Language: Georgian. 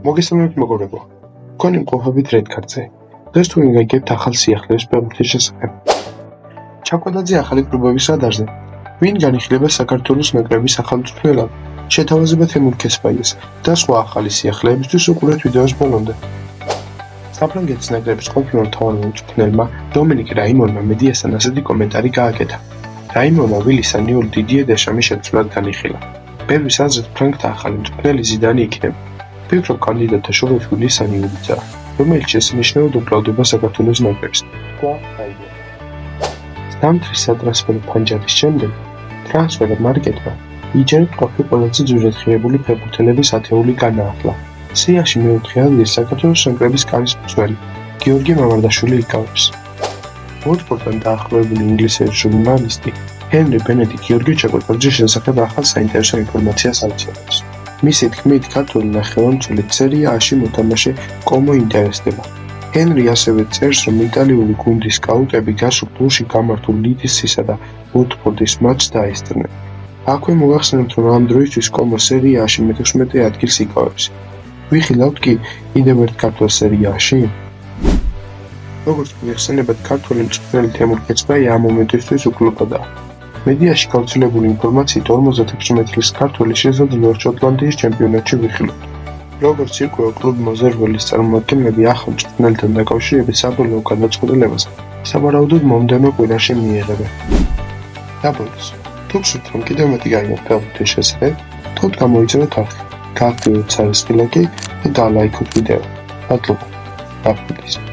მოგესალმებით მეგობრებო, თქვენი მყოფებით რედკარტზე. დღეს თქვენ გაიგებთ ახალ სიახლეებს ფეხბურთის შესახებ. ჩაკვეტაძე ახალი კლუბების რადარზე. ვინ განიხილება საქართველოს ნაკრების ახალ მწვრთნელად? შეთავაზება თემურ ქესპაიას და სხვა ახალი სიახლეებისთვის უყურეთ ვიდეოს ბოლომდე. საფრანგეთის ნაკრების ყოფილმა მთავარმა მწვრთნელმა დომინიკ რაიმონმა მედიასთან ასეთი კომენტარი გააკეთა. რაიმონმა ვილისანიულ დიდიე დეშამის შეცვლად განიხილა. ბევრის აზრით ფრანგთა ახალი მწვრთნელი ზიდანი იქნება. Ფიქრობ კანდიდატთა შორის ვილისანიულიცაა, რომელიც შესანიშნავად უკლავდება საქართველოს ნაკრებს. ზამთრის სატრანსფერო ფანჯარის შემდეგ ტრანსფერ მარკეტმა იჯერით ყოფილი ყველაზე ძვირადღირებული ფეხბურთელების ათეული განაახლა. სიაში მეოთხე ადგილს საქართველოს ნაკრების კარის მცველი გიორგი მამარდაშვილი იკავებს. ვოტფორდთან დაახლოებული ინგლისელი ჟურნალისტი ჰენრი ბენეტი გიორგი ჩაკვეტაძის შესახებ ახალ საინტერესო ინფორმაციას აჩვენებს. მისი თქმით, ქართული ნახევარმცველი სერია A-ში მოთამაშე კომო ინტერესდება. ჰენრი ასევე წერს, რომ იტალიური გუნდის სკაუტები გასულ წლში გამართულ ლიდსისა და ვოტფორდის მატჩს დაესწრნენ. აქვე მოგახსენებთ, რომ ამ დროისთვის კომო სერია A-ში მე-16 ადგილს იკავებს. ვიხილავთ კი კიდევ ერთ ქართველ სერია A-ში? როგორც მოგეხსენებათ, ქართველი მწვრთნელი თემურ ქეცბაია ამ მომენტისთვის უკლუბადაა. მედიაში გავრცელებული ინფორმაციით 56 წლის ქართველი შესაძლოა შოტლანდიის ჩემპიონატში ვიხილოთ. როგორც ირკვევა, კლუბ მოზერველის წარმომადგენლები ახალ მწვრთნელთან დაკავშირებით საბოლოო გადაწყვეტილებას სავარაუდოდ მომდევნო კვირაში მიიღებენ. დაბოლოს, თუ გსურთ რომ კიდევ მეტი გაიგოთ ფეხბურთის შესახებ, თოთ გამოიწეროთ არხი, გააქტიუროთ სარესპილაკი და დალაიქოთ ვიდეო. მადლობა.